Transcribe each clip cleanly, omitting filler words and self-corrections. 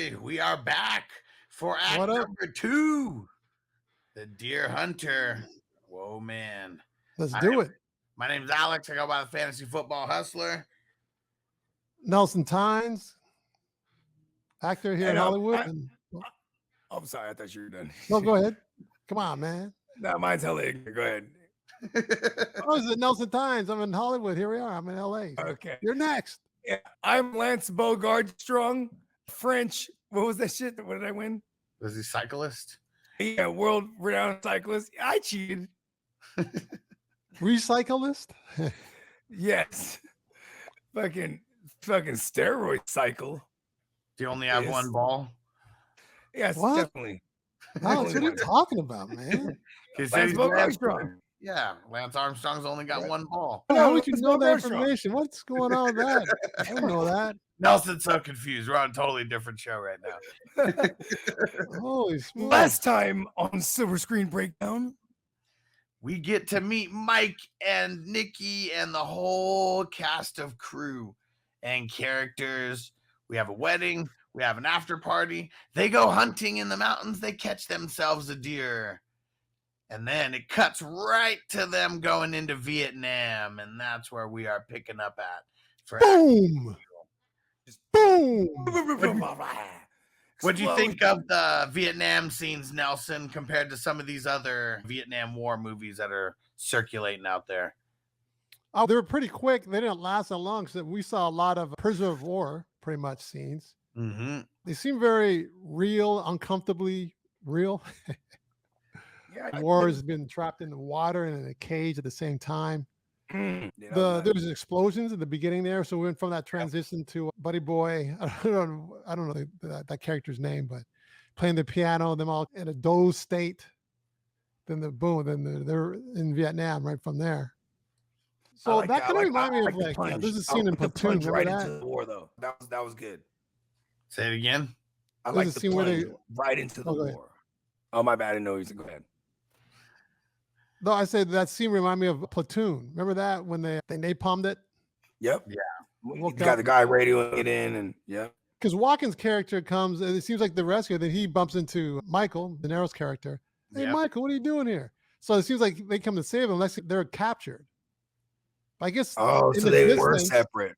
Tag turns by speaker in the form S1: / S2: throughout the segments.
S1: everybody. We are back for act number 2. The Deer Hunter. Whoa, man.
S2: Let's do it.
S1: My name's Alex. I go by the Fantasy Football Hustler.
S2: Nelson Tynes, actor here in Hollywood.
S3: I'm sorry. I thought you were done.
S2: No, go ahead. Come on, man.
S3: No, mine's hella ignorant. Go ahead.
S2: Oh, is it Nelson Tynes? I'm in Hollywood. Here we are. I'm in L.A.
S3: Okay.
S2: You're next.
S3: Yeah, I'm Lance Bogard Strong, French. What was that shit? What did I win?
S1: Was he cyclist?
S3: Yeah, world-renowned cyclist. I cheated.
S2: Recyclist?
S3: Yes. Fucking steroid cycle.
S1: Do you only have one ball?
S3: Yes,
S2: What?
S3: definitely.
S2: No, what are you talking about, man?
S3: Lance Bogard Strong.
S1: Yeah, Lance Armstrong's only got one ball.
S2: How would you know that information? What's going on with that? I don't know that.
S1: Nelson's so confused. We're on a totally different show right now.
S2: Holy smokes.
S3: Last time on Silver Screen Breakdown,
S1: we get to meet Mike and Nikki and the whole cast of crew and characters. We have a wedding. We have an after party. They go hunting in the mountains. They catch themselves a deer. And then it cuts right to them going into Vietnam. And that's where we are picking up at. For
S2: boom. Boom.
S1: What do you think of the Vietnam scenes, Nelson, compared to some of these other Vietnam War movies that are circulating out there?
S2: Oh, they were pretty quick. They didn't last that long. So we saw a lot of prisoner of war, pretty much, scenes.
S1: Mm-hmm.
S2: They seem very real, uncomfortably real.
S3: Yeah,
S2: War has been trapped in the water and in a cage at the same time.
S3: Yeah,
S2: There was explosions at the beginning there, so we went from that transition to Buddy Boy. I don't know that character's name, but playing the piano, them all in a doze state. Then they're in Vietnam right from there. So
S3: like
S2: that kind of reminded me of
S3: the
S2: like
S3: punch.
S2: there's a scene in Platoon. Remember
S3: Right
S2: that?
S3: into the war, though. That was good.
S1: Say it again.
S3: I
S2: There's
S3: like
S2: a
S3: the
S2: scene where
S3: plunge
S2: they-
S3: right into the
S2: Oh, go ahead.
S3: war. Oh, my bad. I didn't know you said go ahead.
S2: No, I said that scene reminded me of Platoon. Remember that when they napalmed it?
S3: Yep.
S1: Yeah.
S3: You
S2: Woke
S3: got
S2: up.
S3: the guy radioing it in, and yeah.
S2: Because Walken's character comes, and it seems like the rescue, that he bumps into Michael, De Niro's character. Hey,
S1: Yeah.
S2: Michael, what are you doing here? So it seems like they come to save him unless they're captured. I guess
S3: Oh,
S2: in
S3: so
S2: the
S3: they were
S2: distance,
S3: separate.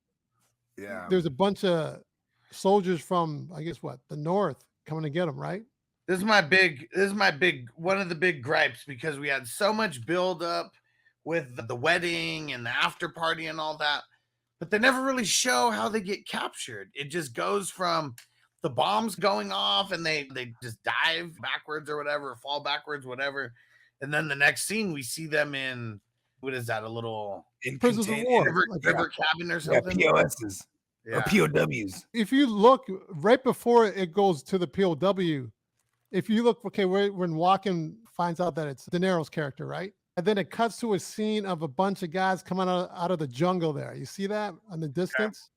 S3: Yeah.
S2: there's a bunch of soldiers from, I guess, the north coming to get him, right?
S1: This is one of the big gripes, because we had so much build up with the wedding and the after party and all that, but they never really show how they get captured. It just goes from the bombs going off and they just dive backwards or whatever, fall backwards, whatever. And then the next scene, we see them in, what is that, a little
S3: In
S2: Prisoners of war.
S1: river cabin or something?
S3: POSs or POWs.
S2: If you look right before it goes to the POW, if you look, okay, when Walken finds out that it's De Niro's character, right? And then it cuts to a scene of a bunch of guys coming out of the jungle there. You see that on the distance?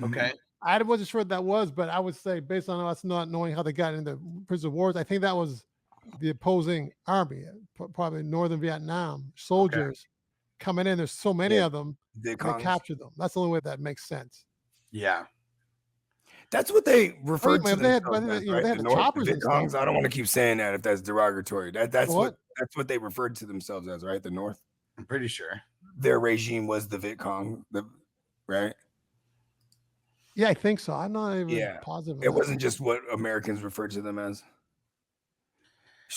S1: Okay.
S2: I wasn't sure what that was, but I would say, based on us not knowing how they got into prison wars, I think that was the opposing army, probably Northern Vietnam soldiers coming in. There's so many of them, they captured them. That's the only way that makes sense.
S1: Yeah.
S3: That's what they referred to.
S2: They had the choppers and stuff.
S3: I don't want to keep saying that if that's derogatory. That's
S2: What?
S3: That's what they referred to themselves as, right? The North.
S1: I'm pretty sure.
S3: Their regime was the Viet Cong, right?
S2: Yeah, I think so. I'm not even positive.
S3: It wasn't just what Americans referred to them as.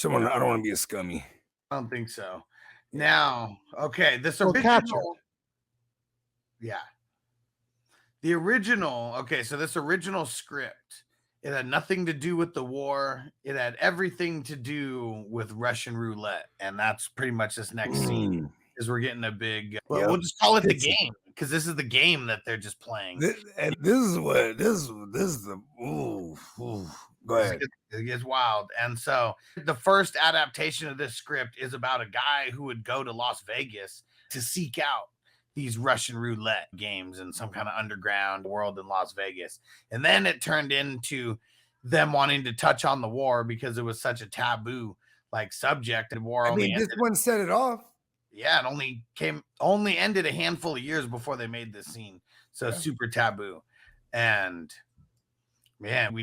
S3: I don't want to be a scummy.
S1: I don't think so. Now, okay, this
S2: Well,
S1: original. Yeah. The original, okay, so this original script, it had nothing to do with the war. It had everything to do with Russian roulette. And that's pretty much this next scene, is we're getting a big, we'll just call it the game, because this is the game that they're just playing.
S3: This is the, go ahead.
S1: It gets wild. And so the first adaptation of this script is about a guy who would go to Las Vegas to seek out these Russian roulette games in some kind of underground world in Las Vegas. And then it turned into them wanting to touch on the war because it was such a taboo subject. And war
S3: this one set it off.
S1: Yeah, it only ended a handful of years before they made this scene. So super taboo. And Man,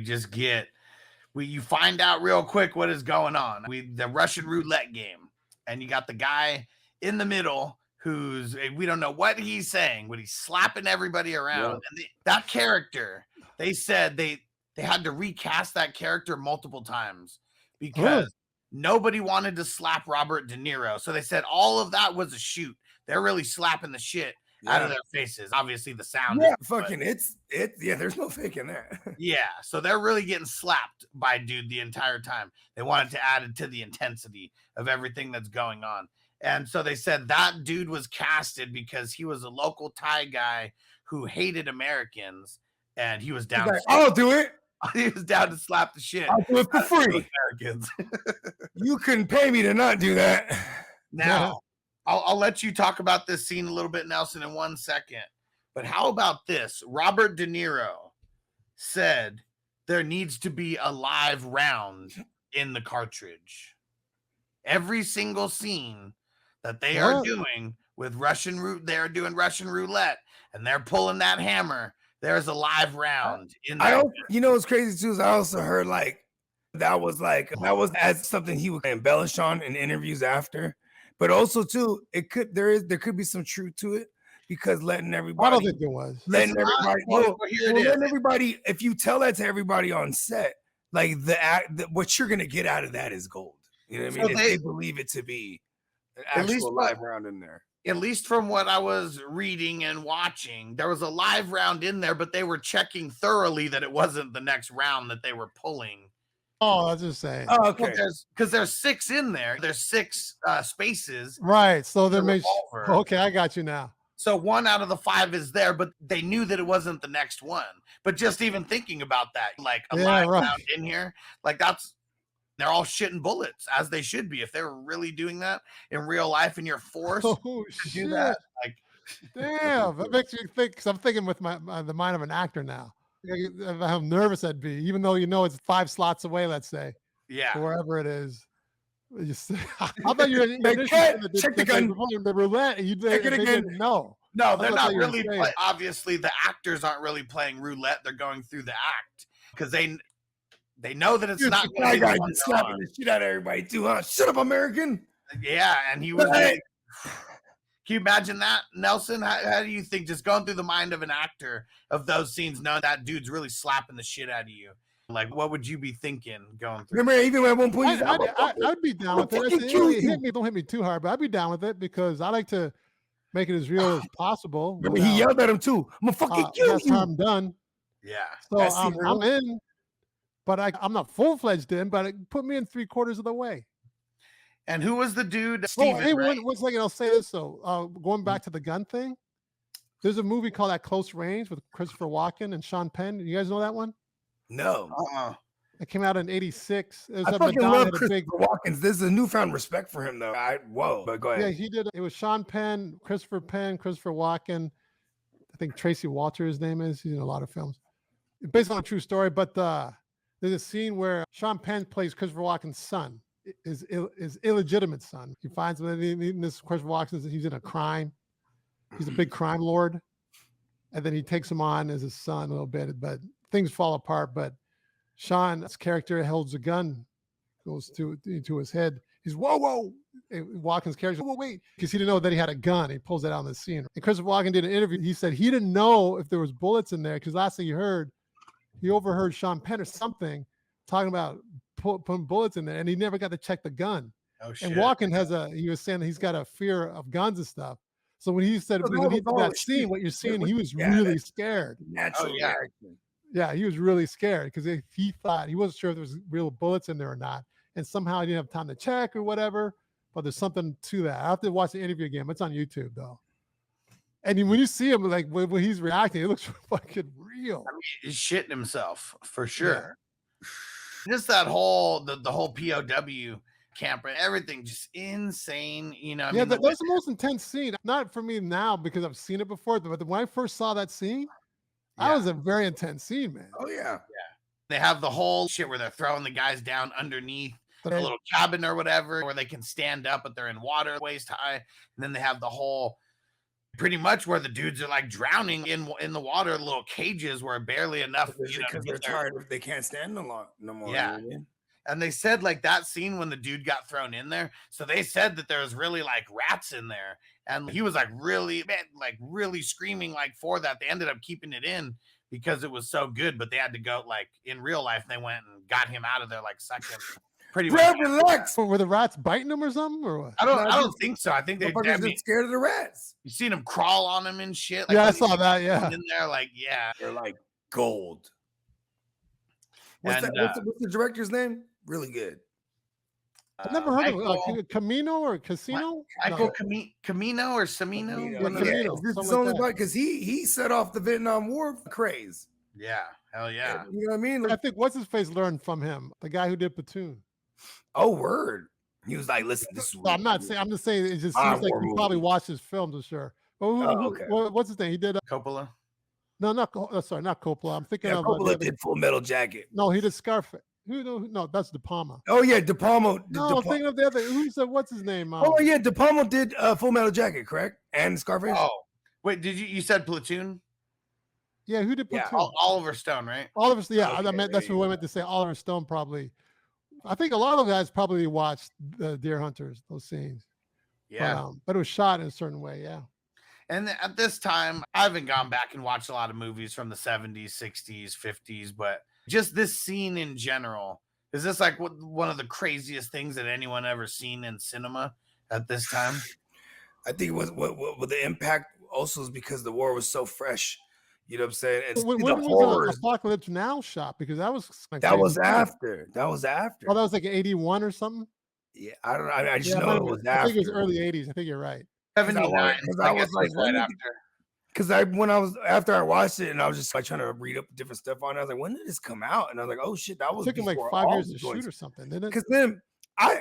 S1: you find out real quick what is going on. The Russian roulette game, and you got the guy in the middle we don't know what he's saying, but he's slapping everybody around. And that character, they said they had to recast that character multiple times because nobody wanted to slap Robert De Niro. So they said all of that was a shoot. They're really slapping the shit out of their faces. Obviously, the sound.
S3: Yeah, there's no faking that.
S1: Yeah, so they're really getting slapped by dude the entire time. They wanted to add it to the intensity of everything that's going on. And so they said that dude was casted because he was a local Thai guy who hated Americans, and he was down.
S3: I'll do it.
S1: He was down to slap the shit.
S3: I'll do it for free.
S1: Americans.
S3: You couldn't pay me to not do that.
S1: Now, I'll let you talk about this scene a little bit, Nelson, in 1 second. But how about this? Robert De Niro said there needs to be a live round in the cartridge. Every single scene that they are doing with they're doing Russian roulette, and they're pulling that hammer. There's a live round in there.
S3: What's crazy too is I also heard that was as something he would embellish on in interviews after, but also too there could be some truth to it because letting everybody.
S2: I don't think there was.
S3: Letting everybody. If you tell that to everybody on set, like what you're gonna get out of that is gold. You know what I mean? If they believe it to be an actual live round in there.
S1: At least from what I was reading and watching, there was a live round in there, but they were checking thoroughly that it wasn't the next round that they were pulling.
S2: Oh, I was just saying.
S3: Oh, okay.
S1: Because there's 6 in there. There's 6 spaces.
S2: Right. So there may. Okay, I got you now.
S1: So 1 out of the 5 is there, but they knew that it wasn't the next one. But just even thinking about that, like a live round in here, like they're all shitting bullets as they should be. If they were really doing that in real life and you're forced to do that, like,
S2: damn, that makes me think. Because I'm thinking with the mind of an actor now. How nervous I'd be, even though it's 5 slots away. Let's say, wherever it is. I thought you
S3: check the gun.
S2: The roulette. You didn't know.
S1: No, they're not really. Obviously, the actors aren't really playing roulette. They're going through the act because they know that it's not
S3: going to be slapping the shit out of everybody too, huh? Shut up, American.
S1: Yeah, and he was. Can you imagine that, Nelson? How do you think, just going through the mind of an actor of those scenes, knowing that dude's really slapping the shit out of you? Like, what would you be thinking going through?
S3: Remember, even at one point,
S2: I'd be down with it. Don't hit me too hard, but I'd be down with it because I like to make it as real as possible.
S3: Remember, he yelled at him too. I'm gonna fucking kill you.
S2: I'm done.
S1: Yeah.
S2: So I'm in, but I'm not full-fledged in. But it put me in 3/4 of the way.
S1: And who was the dude?
S2: Hey, one second. I'll say this though. Going back to the gun thing, there's a movie called At Close Range with Christopher Walken and Sean Penn. You guys know that one?
S3: No.
S2: It came out in '86.
S3: I fucking love Christopher Walken. There's a newfound respect for him, though. But go ahead.
S2: Yeah, he did. It was Sean Penn, Christopher Walken. I think Tracy Walter, his name is. He's in a lot of films. It's based on a true story, but there's a scene where Sean Penn plays Christopher Walken's son, his illegitimate son. He finds him, and this Christopher Walken, he's in a crime. He's a big crime lord. And then he takes him on as his son a little bit, but things fall apart. But Sean's character holds a gun, goes to his head. He's whoa. Walken's character, whoa, wait, because he didn't know that he had a gun. He pulls that out in the scene. And Christopher Walken did an interview. He said he didn't know if there was bullets in there because last thing he overheard Sean Penn or something talking about putting bullets in there, and he never got to check the gun.
S1: Oh shit!
S2: And Walken he was saying that he's got a fear of guns and stuff. So when he said when he did that scene, what you're seeing, he was really scared.
S3: Natural reaction.
S2: Yeah, he was really scared because he thought he wasn't sure if there was real bullets in there or not, and somehow he didn't have time to check or whatever. But there's something to that. I have to watch the interview again. It's on YouTube though. And when you see him, like when he's reacting, it looks fucking real.
S1: I mean, he's shitting himself for sure. Yeah. Just that whole the whole POW camp, everything just insane. You know,
S2: that's the most intense scene. Not for me now because I've seen it before, but when I first saw that scene, that was a very intense scene, man.
S3: Oh yeah.
S1: They have the whole shit where they're throwing the guys down underneath a little cabin or whatever, where they can stand up, but they're in water waist high. And then they have the whole pretty much where the dudes are like drowning in the water, little cages where barely enough.
S3: Because they're tired. They can't stand no more.
S1: Yeah.
S3: You know what I mean?
S1: And they said like that scene when the dude got thrown in there. So they said that there was really like rats in there. And he was like really screaming like for that. They ended up keeping it in because it was so good, but they had to go like in real life. They went and got him out of there like second. Pretty much.
S2: Relax. Were the rats biting him or something? Or what?
S1: I don't think so. I think they're
S3: scared of the rats.
S1: You seen them crawl on him and shit. Like,
S2: yeah, I saw that. Yeah.
S1: In there, like, yeah.
S3: They're like gold. What's the director's name? Really good.
S2: I've never heard of Camino or Casino.
S1: Michael Camino or Semino.
S3: Yeah, this is only because he set off the Vietnam War craze.
S1: Yeah, hell yeah.
S3: You know what I mean?
S2: I think what's his face learned from him, the guy who did Platoon.
S3: Oh, word. He was like, listen, this is
S2: I'm not saying. I'm just saying it just seems like you probably watched his films for sure. But what's his name? He did
S1: Coppola.
S2: No, not Coppola. I'm thinking of
S3: Coppola did Full Metal Jacket.
S2: No, he did Scarface. No, that's De Palma.
S3: Oh yeah, De Palma.
S2: No, I'm thinking of the other. Who said what's his name?
S3: Oh yeah, De Palma did Full Metal Jacket, correct? And Scarface.
S1: Oh, wait, did you said Platoon?
S2: Yeah, who did Platoon?
S1: Yeah, Oliver Stone, right?
S2: Oliver. Yeah, that's what I meant to say. Oliver Stone probably. I think a lot of guys probably watched the Deer Hunters, those scenes.
S1: Yeah,
S2: but it was shot in a certain way. Yeah.
S1: And at this time, I haven't gone back and watched a lot of movies from the 70s, 60s, 50s, but just this scene in general, is this like one of the craziest things that anyone ever seen in cinema at this time?
S3: I think what the impact also is because the war was so fresh. You know what I'm saying? And
S2: when was Apocalypse Now shot? Because that was
S3: after. That was after.
S2: Oh, that was like 81 or something?
S3: Yeah, I don't know. I just know it was after.
S2: I think it was early 80s. I think you're right.
S1: 79.
S3: I was like right after. Because after I watched it and I was just like trying to read up different stuff on it, I was like, when did this come out? And I was like, oh shit, that was
S2: took him like 5 years to shoot or something, didn't it?
S3: Because then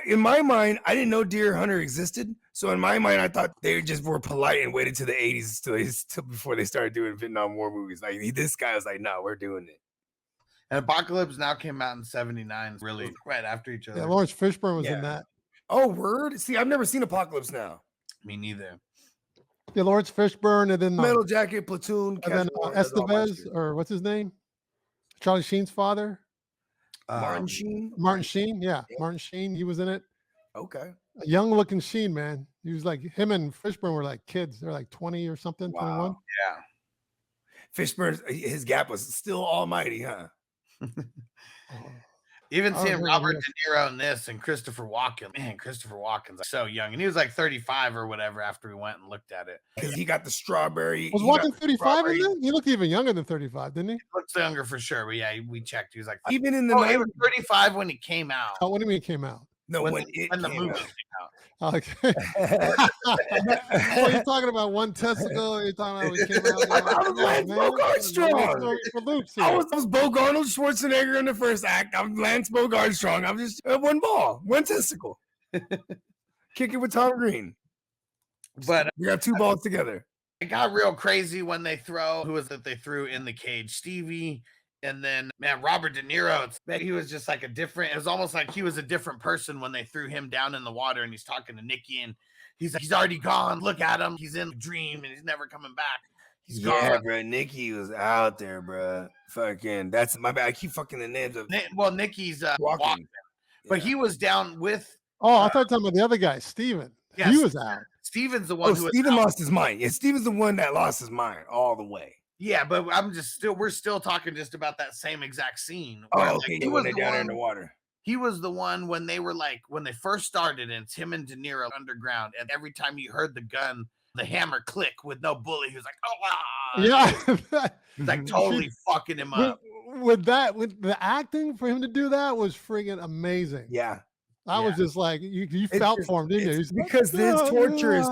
S3: in my mind, I didn't know Deer Hunter existed. So in my mind, I thought they just were polite and waited to the 80s till before they started doing Vietnam War movies. Like this guy was like, no, we're doing it.
S1: And Apocalypse Now came out in 79, really right after each other.
S2: Yeah, Lawrence Fishburne was in that.
S3: Oh, word. See, I've never seen Apocalypse Now.
S1: Me neither.
S2: Yeah, Lawrence Fishburne, and then
S3: Metal Jacket, Platoon,
S2: and then Estevez, or what's his name? Charlie Sheen's father.
S3: Martin Sheen.
S2: Martin Sheen, yeah, Martin Sheen. He was in it.
S3: Okay.
S2: A young-looking Sheen, man. He was like him and Fishburne were like kids. They're like 20 or something, 21.
S1: Yeah.
S3: Fishburne, his gap was still almighty, huh?
S1: Even seeing Robert De Niro in this and Christopher Walken. Man, Christopher Walken's like so young. And he was like 35 or whatever after we went and looked at it.
S3: Because he got the strawberry.
S2: Was Walken 35 in that? He looked even younger than 35, didn't he?
S1: He looks younger for sure. But yeah, we checked. He was like,
S3: even in the
S1: he was 35 when he came out.
S2: Oh, what do you mean he came out?
S3: No, when
S1: the movie came out.
S2: Okay. Oh, you're talking about one testicle. You're talking about when he came out.
S3: I was Lance Bogard strong. I was Bo Arnold Schwarzenegger in the first act. I'm Lance Bogard strong. I'm just one ball, one testicle. Kick it with Tom Green.
S1: But
S3: we got two balls together.
S1: It got real crazy when they they threw in the cage? Stevie. And then, man, Robert De Niro, he was just like it was almost like he was a different person when they threw him down in the water and he's talking to Nikki and he's like, he's already gone. Look at him. He's in a dream and he's never coming back. He's gone.
S3: Bro. Nikki was out there, bro. Fucking, that's my bad. I keep fucking the names of.
S1: Well, Nikki's Walken. But he was down with.
S2: Oh, I thought you were talking about the other guy, Steven. Yeah, he was out.
S1: Steven's the one who
S3: Steven lost his mind. Yeah, Steven's the one that lost his mind all the way.
S1: Yeah, but we're still talking just about that same exact scene.
S3: Oh, okay. He was down in the water.
S1: He was the one when they first started, and it's him and De Niro underground. And every time you heard the gun, the hammer click with no bullet, he was like, oh, ah.
S2: Yeah.
S1: He's like totally fucking him up.
S2: With the acting for him to do that was friggin' amazing.
S3: Yeah.
S2: I was just like, you felt for him, didn't you?
S3: Because his torture is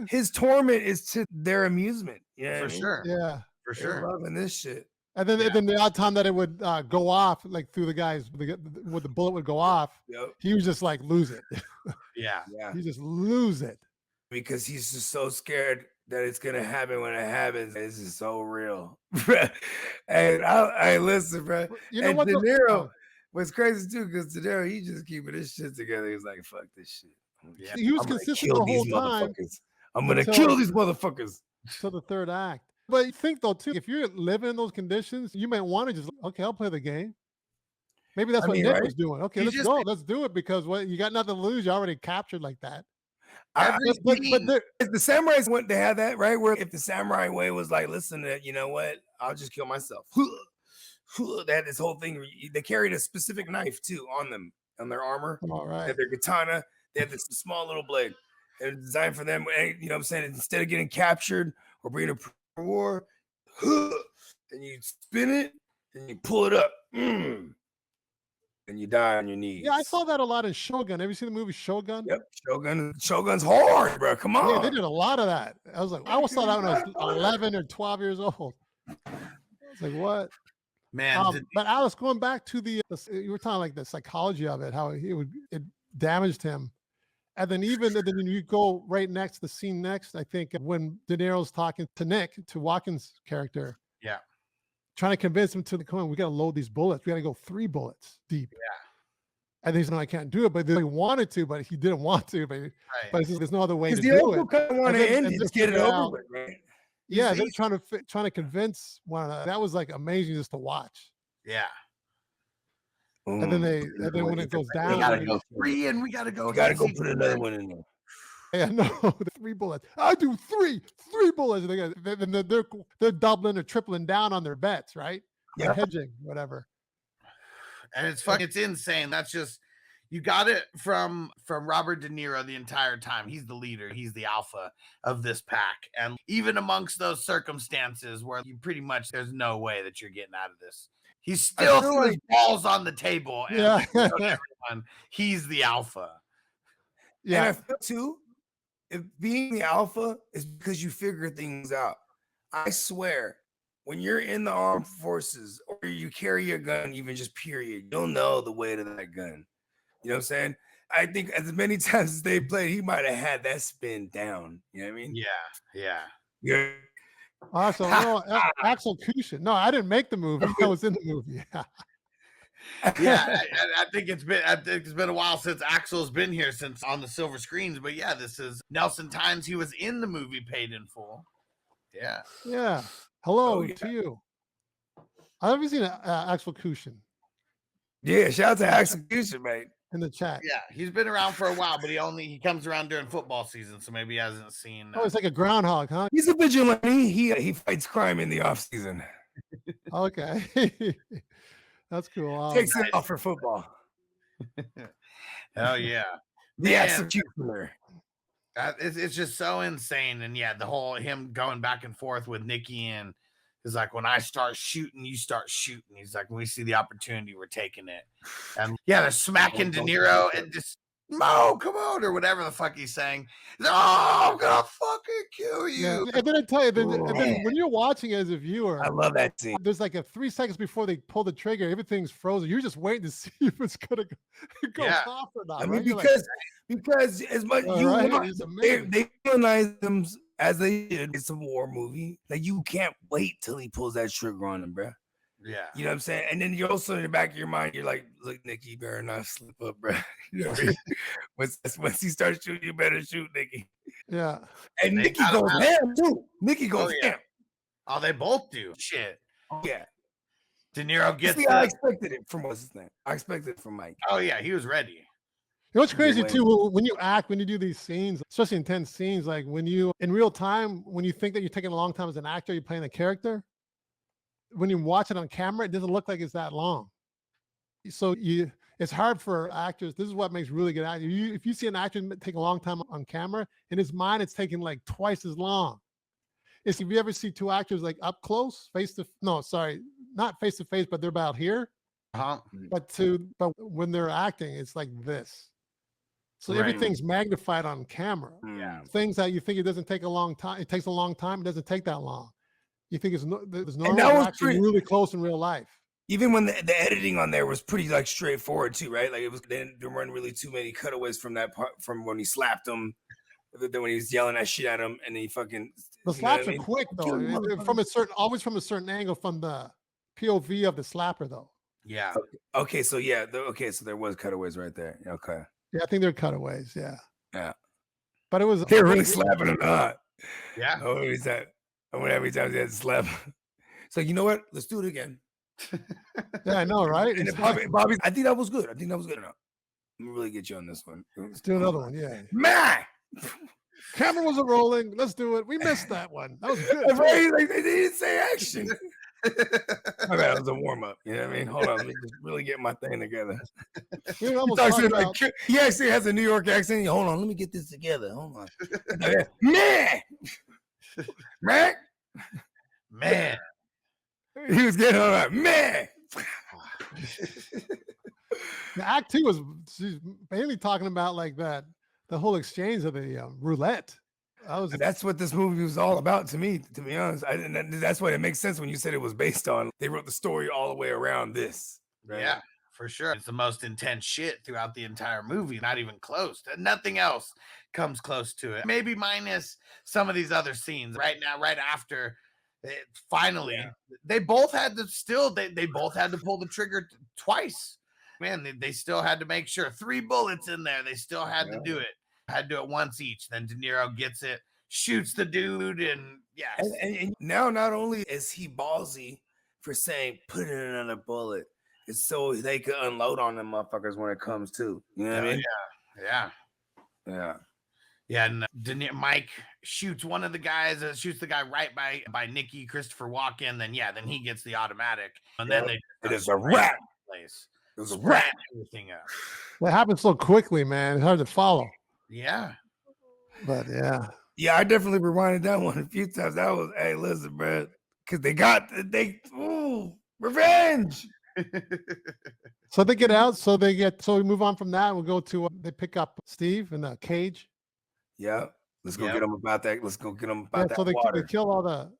S3: his torment is to their amusement. Yeah,
S1: for sure.
S2: Yeah,
S1: for sure.
S3: They're loving this shit.
S2: And then the odd time that it would go off, like through the guys, with the bullet would go off, he was just like lose it.
S1: Yeah.
S2: He just lose it
S3: because he's just so scared that it's gonna happen when it happens. This is so real. And I listen, bro.
S2: You know
S3: and
S2: what?
S3: De Niro was crazy too, because De Niro, he just keeping his shit together. He was like, "Fuck this shit."
S2: Yeah. He was consistent the whole time.
S3: I'm gonna kill these motherfuckers.
S2: So the third act. But you think though too, if you're living in those conditions, you might want to just okay, I'll play the game. Maybe that's what Nick was doing. Okay, let's go. Let's do it because you got nothing to lose. You're already captured like that.
S3: But the samurais they had that right where if the samurai way was like, listen, you know what? I'll just kill myself. They had this whole thing. They carried a specific knife too on them, on their armor.
S2: All right.
S3: They had their katana. They had this small little blade. It was designed for them. You know what I'm saying? Instead of getting captured or being a war, and you spin it and you pull it up. And you die on your knees.
S2: Yeah, I saw that a lot in Shogun. Have you seen the movie Shogun?
S3: Yep, Shogun's hard, bro. Come on.
S2: Yeah, they did a lot of that. I was like, I always saw that when I was 11 or 12 years old. I was like, what?
S1: Man.
S2: But Alice, going back to you were talking like the psychology of it, how it damaged him. And then then you go right next, the scene next, I think when De Niro's talking to Nick, to Walken's character.
S1: Yeah.
S2: Trying to convince him come on, we got to load these bullets. We got to go 3 bullets deep. Yeah. And he's no, I can't do it. But he wanted to, but he didn't want to. But he says, there's no other way to do it.
S3: Kind of want to end it, just get it over with, right?
S2: Yeah, they're trying to convince one another. That was like amazing just to watch.
S1: Yeah.
S2: And then when it goes down,
S1: we gotta go 3 and we gotta go.
S3: You gotta go put another one in there.
S2: Yeah, no, the 3 bullets. I do 3 bullets. They're doubling or tripling down on their bets, right? Yeah, or hedging, whatever.
S1: And it's insane. That's just you got it from Robert De Niro the entire time. He's the leader. He's the alpha of this pack. And even amongst those circumstances where you pretty much there's no way that you're getting out of this, he still threw his balls on the table. And everyone, he's the alpha.
S3: Yeah, and I feel too. If being the alpha is because you figure things out. I swear, when you're in the armed forces or you carry a gun, even just period, you'll know the weight of that gun. You know what I'm sayraying? I think as many times as they played, he might have had that spin down. You know what I mean?
S1: Yeah.
S2: Also, Axel Cushion. No, I didn't make the movie. I was in the movie.
S1: Yeah, I think it's been a while since Axel's been here since on the silver screens, but yeah, this is Nelson Tynes. He was in the movie Paid in Full.
S2: Yeah. Hello to you. I haven't seen Axel Cushion.
S3: Yeah, shout out to Axel Cushion, mate.
S2: In the chat.
S1: Yeah, he's been around for a while, but he comes around during football season, so maybe he hasn't seen.
S2: Oh, it's like a groundhog, huh?
S3: He's a vigilante. He fights crime in the off season.
S2: Okay. That's cool.
S3: Takes it off for football.
S1: Hell yeah.
S3: The executioner.
S1: It's just so insane. And yeah, the whole him going back and forth with Nikki and is like, when I start shooting, you start shooting. He's like, when we see the opportunity, we're taking it. And yeah, they're smacking De Niro and just Mo, come on, or whatever the fuck he's saying. He's like, oh, I'm gonna fucking kill you.
S2: Yeah. And then I tell you, and then when you're watching it as a viewer,
S3: I love that scene.
S2: There's like 3 seconds before they pull the trigger, everything's frozen. You're just waiting to see if it's gonna go off or not.
S3: I mean, because as much they villainize them as they did. It's a war movie. Like you can't wait till he pulls that trigger on them, bro.
S1: Yeah,
S3: you know what I'm saying. And then you're also in the back of your mind, you're like, "Look, Nikki, you better not slip up, bro." You know what I mean? once he starts shooting, you better shoot, Nikki.
S2: Yeah,
S3: and Nikki goes ham too. Nikki goes ham.
S1: Oh, they both do. Shit.
S3: Oh, yeah.
S1: De Niro gets.
S3: I expected it from what's his name. I expected it from Mike.
S1: Oh yeah, he was ready.
S2: You know what's crazy too? When you act, when you do these scenes, especially intense scenes, like when you in real time, when you think that you're taking a long time as an actor, you're playing a character. When you watch it on camera, it doesn't look like it's that long. So it's hard for actors. This is what makes really good actors. If you see an actor take a long time on camera, in his mind, it's taking like twice as long. If you ever see 2 actors like up close, not face to face, but they're about here. But when they're acting, it's like this. So everything's magnified on camera.
S1: Yeah.
S2: Things that you think it doesn't take a long time, it takes a long time. It doesn't take that long. You think there's normal actually really close in real life.
S3: Even when the editing on there was pretty like straightforward too, right? Like there weren't really too many cutaways from that part, from when he slapped him, then when he was yelling that shit at him, and then he fucking.
S2: The slaps are quick though, always from a certain angle from the POV of the slapper though.
S1: Yeah.
S3: Okay, so so there was cutaways right there. Okay.
S2: Yeah, I think they're cutaways. Yeah.
S3: Yeah.
S2: But it was
S3: they're really slapping him not.
S1: Yeah.
S3: Oh, he's that. I wonder how many times he had to slap. It's like, you know what? Let's do it again.
S2: Yeah, I know, right?
S3: And Bobby, I think that was good. I think that was good enough. Let me really get you on this one.
S2: Let's do another one. Yeah.
S3: Man.
S2: Camera wasn't rolling. Let's do it. We missed that one. That was good.
S3: Like, they didn't say action. My bad, it was a warm up. You know what I mean? Hold on, let me just really get my thing together.
S2: We almost talking about...
S3: He actually has a New York accent. Hold on, let me get this together. Hold on. Man. Man.
S1: Man.
S3: He was getting all right. Man.
S2: The act 2 was she's mainly talking about like that, the whole exchange of the roulette.
S3: That's what this movie was all about to me, to be honest. That's why it makes sense when you said it was based on. They wrote the story all the way around this.
S1: Right? Yeah, for sure. It's the most intense shit throughout the entire movie. Not even close. Nothing else comes close to it. Maybe minus some of these other scenes. Right now, right after, finally, they both had to they both had to pull the trigger twice. Man, they still had to make sure 3 bullets in there. They still had to do it. Had to do it once each. Then De Niro gets it, shoots the dude, and
S3: And now not only is he ballsy for saying put in another bullet, it's so they could unload on them motherfuckers when it comes to. You know what I mean?
S1: Yeah. And Mike shoots one of the guys, shoots the guy right by Nicky, Christopher Walken. Then he gets the automatic, and then
S3: it is a wrap.
S1: Place.
S3: It was a wrap.
S1: Everything up.
S2: That happened so quickly, man. It's hard to follow.
S1: Yeah.
S2: But
S3: yeah, I definitely rewinded that one a few times. That was, hey, listen, bro, because revenge.
S2: So they get out. So we move on from that. We'll go to they pick up Steve in the cage.
S3: Yeah, let's go get them about that. Let's go get them about that.
S2: So they
S3: water.
S2: Kill all the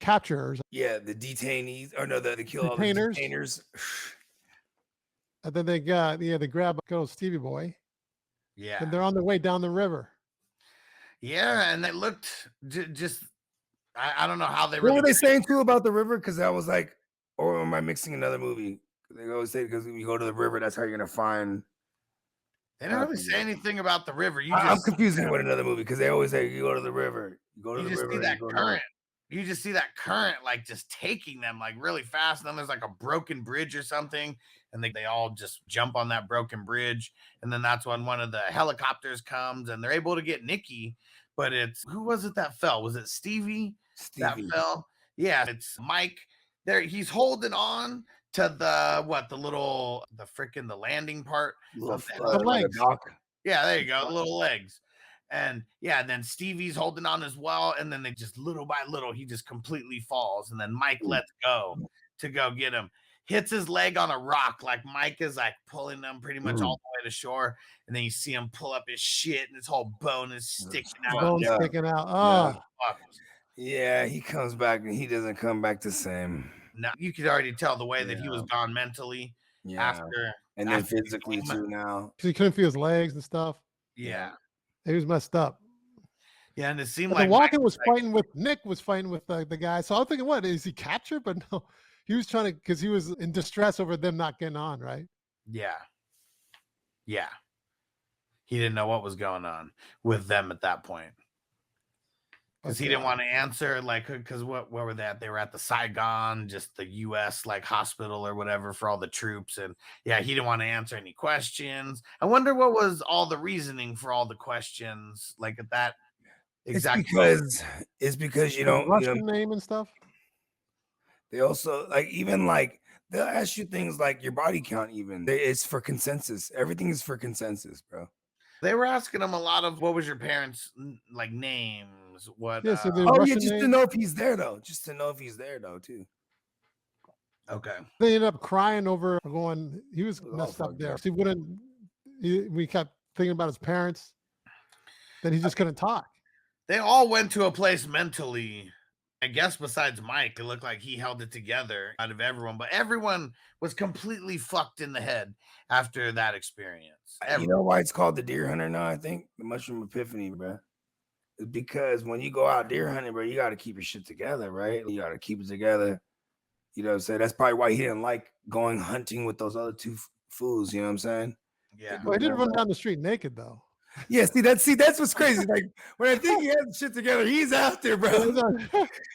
S2: capturers.
S3: Yeah, the detainees. Or no, they kill all the detainers.
S2: And then they grab good old Stevie boy.
S1: Yeah.
S2: And they're on their way down the river.
S1: Yeah, and they looked just I don't know how they
S3: What were they saying too about the river? Because I was like, or am I mixing another movie? They always say because you go to the river, that's how you're gonna find.
S1: They don't really say anything about the river.
S3: I'm confusing it with another movie because they always say you go to the river. You go to the river.
S1: See that current. You just see that current like just taking them like really fast. And then there's like a broken bridge or something. And they all just jump on that broken bridge. And then that's when one of the helicopters comes and they're able to get Nicky. But who was it that fell? Was it Stevie? That fell? Yeah, it's Mike. There, he's holding on to the landing part.
S2: The legs.
S1: Yeah, there you go. The little legs. And then Stevie's holding on as well. And then they just little by little, he just completely falls. And then Mike lets go to go get him. Hits his leg on a rock. Like Mike is like pulling them pretty much all the way to shore. And then you see him pull up his shit and his whole bone is sticking out.
S2: Sticking out. Oh.
S3: Yeah, he comes back and he doesn't come back the same.
S1: No, you could already tell the way that he was gone mentally after.
S3: And then physically too now.
S2: Because he couldn't feel his legs and stuff.
S1: Yeah.
S2: He was messed up.
S1: Yeah, and it seemed
S2: like Walken was fighting with Nick was fighting with the guy. So I was thinking, what is he captured? But no, he was trying to because he was in distress over them not getting on, right?
S1: Yeah. He didn't know what was going on with them at that point because he didn't want to answer. Like, because where were they at? They were at the Saigon, just the U.S. like hospital or whatever for all the troops, and he didn't want to answer any questions. I wonder what was all the reasoning for all the questions, like at that. Exactly.
S3: It's because you don't
S2: Russian name and stuff.
S3: They also they'll ask you things like your body count. Even it's for consensus. Everything is for consensus, bro.
S1: They were asking him a lot of what was your parents' like names? What?
S2: Yeah, so
S3: to know if he's there though. Just to know if he's there though too.
S1: Okay.
S2: They ended up crying over going. He was messed up there. So we kept thinking about his parents. Then he just couldn't talk.
S1: They all went to a place mentally, I guess, besides Mike. It looked like he held it together out of everyone, but everyone was completely fucked in the head after that experience.
S3: You know why it's called the deer hunter now? I think the mushroom epiphany, bro. It's because when you go out deer hunting, bro, you got to keep your shit together, right? You got to keep it together. You know what I'm saying? That's probably why he didn't like going hunting with those other two fools. You know what I'm saying?
S1: Yeah.
S2: Well, he didn't run down the street naked though.
S3: Yeah, that's what's crazy. Like when I think he has shit together, he's out there, bro.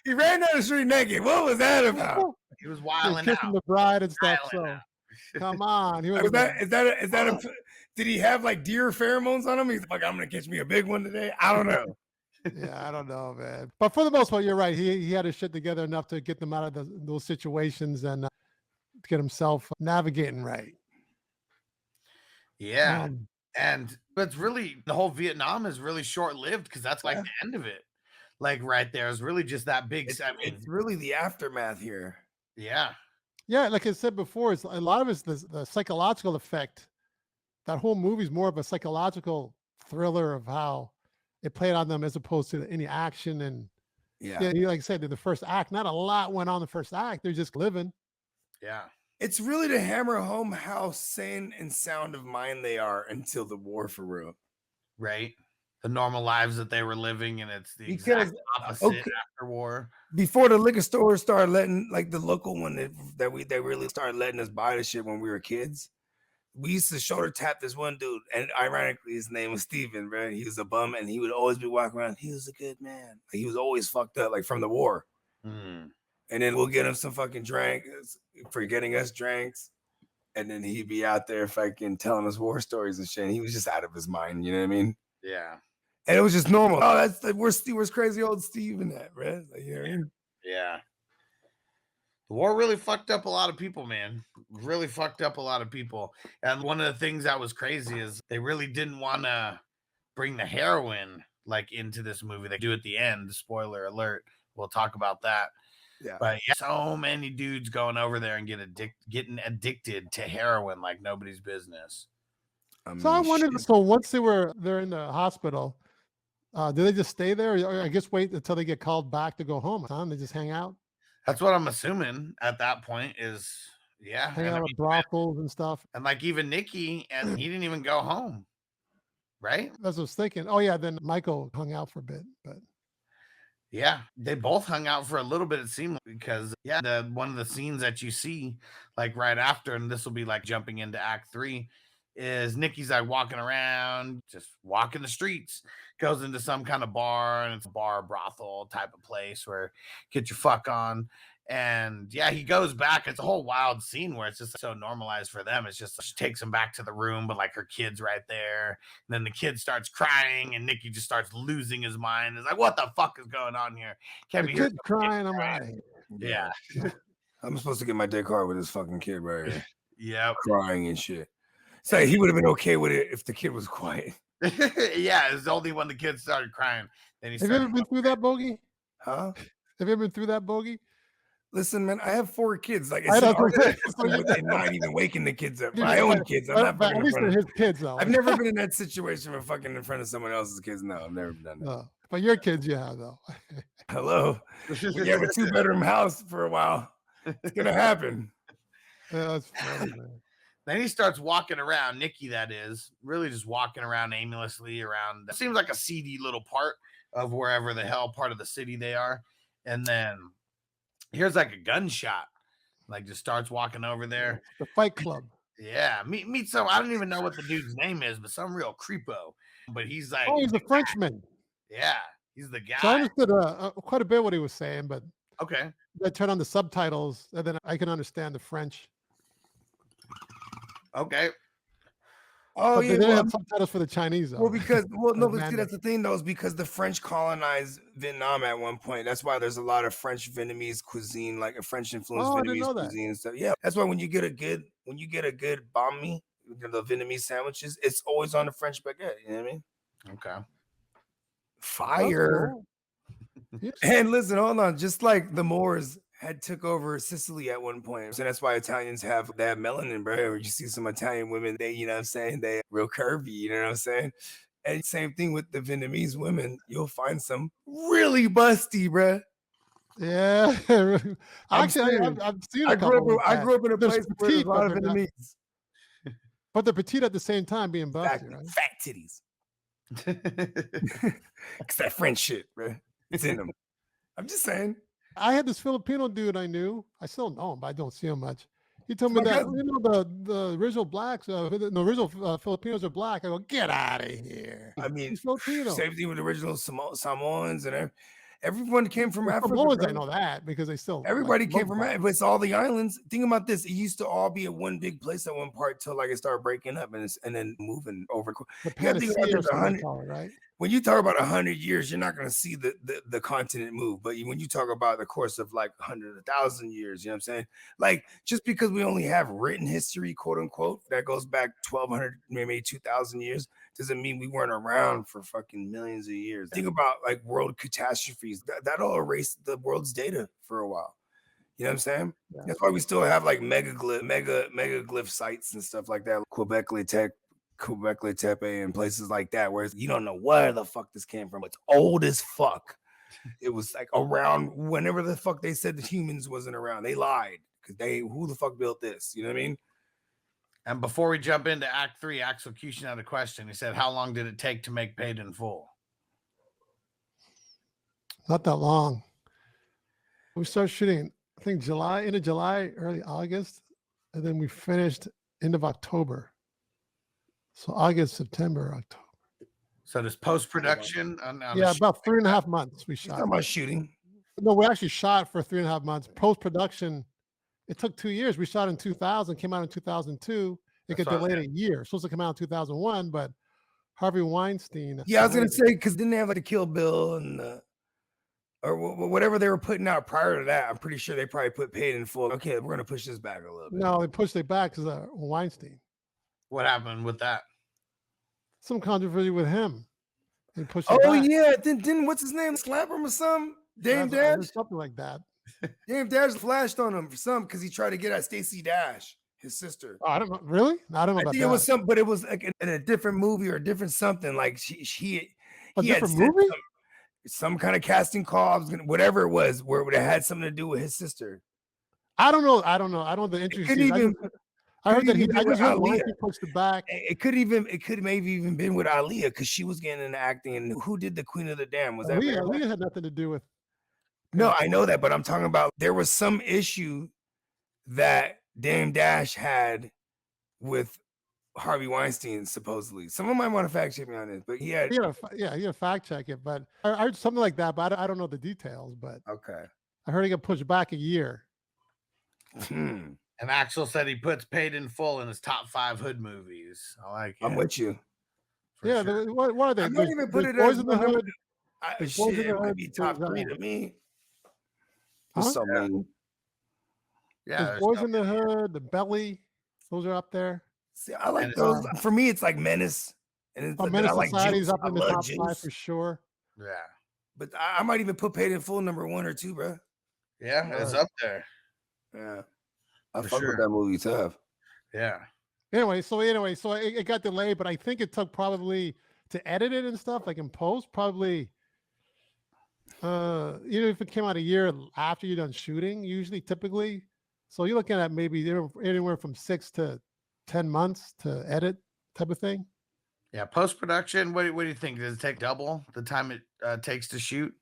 S3: He ran down the street naked. What was that about?
S1: He was wilding
S2: kissing
S1: out.
S2: the bride and stuff.
S1: Wilding
S2: So come on. He was
S3: Is that a did he have like deer pheromones on him? He's like, I'm gonna catch me a big one today. I don't know.
S2: Yeah, I don't know, man. But for the most part, you're right. He had his shit together enough to get them out of those situations and to get himself navigating right.
S1: Yeah. And it's really, the whole Vietnam is really short-lived because that's like the end of it. Like right there is really just that big.
S3: It's really the aftermath here.
S1: Yeah.
S2: Yeah, like I said before, it's a lot of it's the psychological effect. That whole movie is more of a psychological thriller of how it played on them as opposed to any action. And like I said, in the first act, not a lot went on the first act. They're just living.
S1: Yeah.
S3: It's really to hammer home how sane and sound of mind they are until the war, for real.
S1: Right. The normal lives that they were living, and it's the exact opposite after war.
S3: Before the liquor store started letting, like the local one they really started letting us buy the shit when we were kids. We used to shoulder tap this one dude, and ironically, his name was Steven, bro. He was a bum, and he would always be walking around. He was a good man. Like, he was always fucked up, like from the war. And then we'll get him some fucking drinks for getting us drinks. And then he'd be out there fucking telling us war stories and shit. And he was just out of his mind. You know what I mean?
S1: Yeah.
S3: And it was just normal. Oh, that's like, where's crazy old Steve in that, right? Like, you know what I mean?
S1: Yeah. The war really fucked up a lot of people, man. Really fucked up a lot of people. And one of the things that was crazy is they really didn't want to bring the heroin like into this movie. They do at the end. Spoiler alert. We'll talk about that.
S2: Yeah.
S1: But so many dudes going over there and getting addicted to heroin like nobody's business.
S2: So I wondered. So once they're in the hospital, do they just stay there, or I guess wait until they get called back to go home? Huh? They just hang out.
S1: That's what I'm assuming at that point is,
S2: hang out with brothels and stuff.
S1: And like even Nikki, and he didn't even go home, right?
S2: That's what I was thinking. Oh yeah, then Michael hung out for a bit, but.
S1: Yeah, they both hung out for a little bit, it seemed, because one of the scenes that you see like right after, and this will be like jumping into act 3, is Nikki's like walking around, just walking the streets, goes into some kind of bar, and it's a bar brothel type of place where get your fuck on. And he goes back. It's a whole wild scene where it's just so normalized for them. It's just she takes him back to the room, but like her kid's right there. And then the kid starts crying, and Nikki just starts losing his mind. It's like, what the fuck is going on here?
S2: Can't be kid crying. I'm out of here.
S1: Yeah.
S3: I'm supposed to get my dick hard with this fucking kid right here.
S1: Yeah.
S3: Crying and shit. So he would have been okay with it if the kid was quiet.
S1: Yeah, it's only when the kid started crying. Then he
S2: Have you ever been through that, Bogey?
S3: Huh?
S2: Have you ever been through that, Bogey?
S3: Listen, man, I have 4 kids. Like, it's not even waking the kids up. My own kids. I'm not fucking
S2: at least his kids, though.
S3: I've never been in that situation where fucking in front of someone else's kids. No, I've never done that.
S2: No. But your kids, you have, though.
S3: Hello. When you have a 2-bedroom house for a while, it's gonna happen.
S2: Yeah, that's funny, man.
S1: Then he starts walking around, Nikki, that is, really just walking around aimlessly around. It seems like a seedy little part of wherever the hell part of the city they are. And then here's like a gunshot, like just starts walking over there.
S2: The Fight Club.
S1: Yeah, meet some. I don't even know what the dude's name is, but some real creepo. But he's like,
S2: he's a Frenchman.
S1: Yeah, he's the guy.
S2: So I understood quite a bit what he was saying, but
S1: okay,
S2: I turn on the subtitles and then I can understand the French.
S1: Okay.
S2: Oh, but they have subtitles for the Chinese, though.
S3: Well, see, that's the thing, though, is because the French colonized Vietnam at one point. That's why there's a lot of French Vietnamese cuisine, like a French influenced Vietnamese cuisine and stuff. Yeah, that's why when you get a good banh mi, the Vietnamese sandwiches, it's always on the French baguette. You know what I mean?
S1: Okay.
S3: Fire. Cool. And listen, hold on. Just like the Moors had took over Sicily at one point. So that's why Italians have that melanin, bro. You see some Italian women, they, you know what I'm saying? They real curvy, you know what I'm saying? And same thing with the Vietnamese women. You'll find some really busty, bro.
S2: Yeah. Actually, I've seen
S3: I grew up in a place where there's a lot of Vietnamese.
S2: But they're petite at the same time being busty, right?
S3: Fat titties. It's that French shit, bro. It's in them. I'm just saying.
S2: I had this Filipino dude I knew. I still know him, but I don't see him much. He told me that the original blacks, the original Filipinos are black. I go, get out of here.
S3: I mean,
S2: he's Filipino.
S3: Same thing with the original Samoans and everyone came from Africa.
S2: Samoans, I know that because they still
S3: everybody came from Africa. But it's all the islands. Think about this: it used to all be at one big place at one part till like it started breaking up and then moving over.
S2: The Panacea or something, right?
S3: When you talk about 100 years, you're not going to see the continent move. But when you talk about the course of like 100, 1,000 years, you know what I'm saying? Like, just because we only have written history, quote unquote, that goes back 1,200, maybe 2,000 years, doesn't mean we weren't around for fucking millions of years. Think about like world catastrophes. That'll erase the world's data for a while. You know what I'm saying? Yeah. That's why we still have like megaglyph sites and stuff like that. Quebec Tepe and places like that, where you don't know where the fuck this came from. It's old as fuck. It was like around whenever the fuck they said the humans wasn't around. They lied because who the fuck built this? You know what I mean?
S1: And before we jump into Act 3, Axelrod had a question. He said, how long did it take to make Paid in Full?
S2: Not that long. We started shooting, I think end of July, early August, and then we finished end of October. So August, September, October.
S1: So this post-production?
S2: About 3.5 months we shot.
S3: Talking about shooting?
S2: No, we actually shot for 3.5 months. Post-production, it took 2 years. We shot in 2000, came out in 2002. It got delayed a year. It's supposed to come out in 2001, but Harvey Weinstein.
S3: Yeah, I was going to say, because didn't they have like the Kill Bill and or whatever they were putting out prior to that? I'm pretty sure they probably put Paid in Full. Okay, we're going to push this back a little bit.
S2: No, they pushed it back because of Weinstein.
S1: What happened with that?
S2: Some controversy with him. They pushed
S3: it back. Yeah. Didn't what's his name? Slap him or something? Dame Dash?
S2: Something like that.
S3: Dame Dash flashed on him for something because he tried to get at Stacey Dash, his sister.
S2: Oh, I don't know. Really? I don't know about that.
S3: It was something, but it was like in a different movie or a different something. Like he
S2: different movie?
S3: Some kind of casting call, whatever it was, where it had something to do with his sister.
S2: I don't know. I don't know the interest. I heard that I just heard he pushed it back.
S3: It could maybe even been with Aaliyah because she was getting into acting. And who did the Queen of the Dam? Was that
S2: Aaliyah had nothing to do with.
S3: No, I know that, but I'm talking about there was some issue that Dame Dash had with Harvey Weinstein, supposedly. Someone might want to fact check me on this, but he had
S2: to fact check it. But I heard something like that, but I don't know the details. But
S3: okay,
S2: I heard he got pushed back a year.
S1: And Axel said he puts Paid in Full in his top 5 hood movies. I like it.
S3: I'm with you.
S2: Yeah, sure. What are they?
S3: I'm not even put it
S2: Boys in the Hood.
S3: Shit, it might be top 3 to me.
S1: Yeah,
S2: Boys in the Hood, The Belly, those are up there.
S3: See, I like those. For me, it's like Menace. And it's
S2: Menace Society's up in the top 5 for sure.
S1: Yeah.
S3: But I might even put Paid in Full number 1 or 2, bro.
S1: Yeah, it's up there.
S3: Yeah. I fuck with that movie tough.
S1: Yeah.
S2: Anyway, so it got delayed, but I think it took probably to edit it and stuff, like in post, probably even if it came out a year after you're done shooting, typically. So you're looking at maybe anywhere from 6 to 10 months to edit type of thing.
S1: Yeah, post-production, what do you think? Does it take double the time it takes to shoot?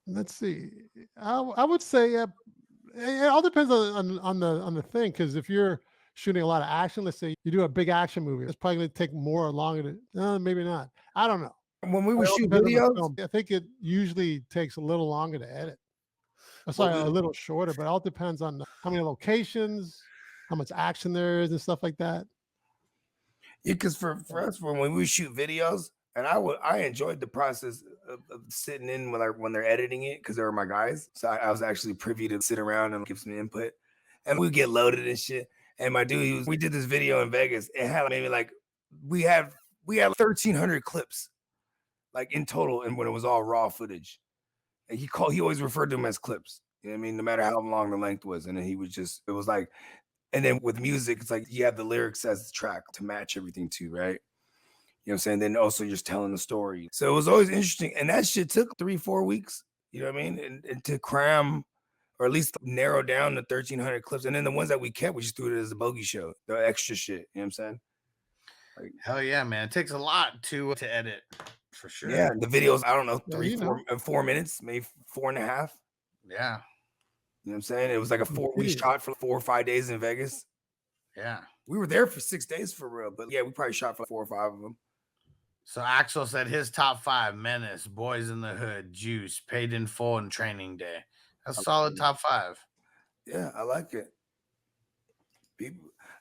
S2: Let's see. I would say it all depends on the thing, because if you're shooting a lot of action, let's say you do a big action movie, it's probably going to take more or longer to maybe not. I don't know.
S3: When we would shoot videos,
S2: I think it usually takes a little longer to edit. Sorry, a little shorter, but it all depends on how many locations, how much action there is and stuff like that.
S3: Yeah, because for us, when we shoot videos, and I enjoyed the process of sitting in when they're editing it, because they were my guys. So I was actually privy to sit around and give some input, and we get loaded and shit. And my dude, we did this video in Vegas. It had maybe like we had 1,300 clips, like in total, and when it was all raw footage. And he always referred to them as clips. You know what I mean? No matter how long the length was, and then it was like, and then with music, it's like you have the lyrics as the track to match everything to, right? You know what I'm saying? Then also you're just telling the story. So it was always interesting. And that shit took 3-4 weeks, you know what I mean? And to cram, or at least narrow down the 1,300 clips. And then the ones that we kept, we just threw it as a bogey show, the extra shit. You know what I'm saying?
S1: Like, hell yeah, man. It takes a lot to edit, for sure.
S3: Yeah, the videos, I don't know, 4 minutes, maybe 4.5.
S1: Yeah.
S3: You know what I'm saying? It was like we shot for 4 or 5 days in Vegas.
S1: Yeah.
S3: We were there for 6 days for real, but yeah, we probably shot for 4 or 5 of them.
S1: So Axel said his top 5: Menace, Boys in the Hood, Juice, Paid in Full, and Training Day. That's solid top 5.
S3: Yeah, I like it.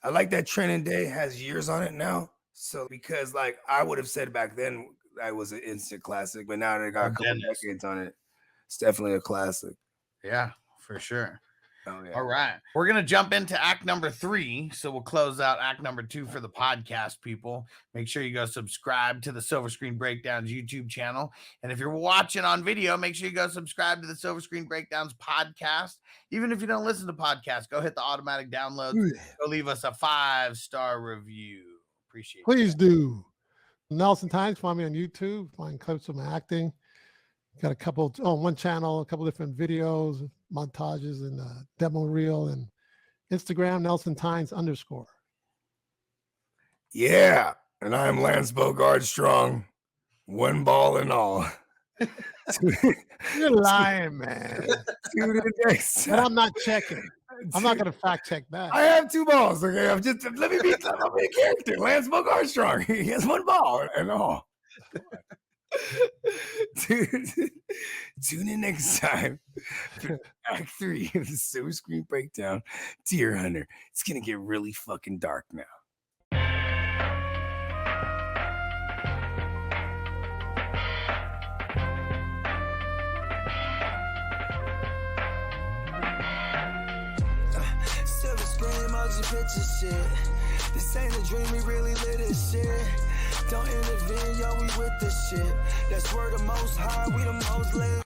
S3: I like that Training Day has years on it now. So because like I would have said back then that was an instant classic, but now they got a couple decades on it. It's definitely a classic.
S1: Yeah, for sure.
S3: Oh, yeah.
S1: All right. We're going to jump into act number 3. So we'll close out act number 2 for the podcast, people. Make sure you go subscribe to the Silver Screen Breakdowns YouTube channel. And if you're watching on video, make sure you go subscribe to the Silver Screen Breakdowns podcast. Even if you don't listen to podcasts, go hit the automatic downloads. Go leave us a 5-star review. Appreciate it.
S2: Please do. Nelson Times, find me on YouTube, find clips of my acting. Got a couple on one channel, a couple different videos, montages, and demo reel, and Instagram, Nelson Tynes _.
S3: Yeah, and I'm Lance Bogard Strong, 1 ball and all.
S2: You're lying, man. And I'm not checking. I'm not gonna fact check that.
S3: I have 2 balls. Okay, let me be a character. Lance Bogard Strong. He has 1 ball and all. Dude, tune in next time for Act 3 of the Silver Screen Breakdown. Deer Hunter. It's gonna get really fucking dark now.
S4: Silver Screen motion picture shit. This ain't a dream, we really lit this shit. Don't intervene, yo, we with this shit. That's where the most high, we the most lit.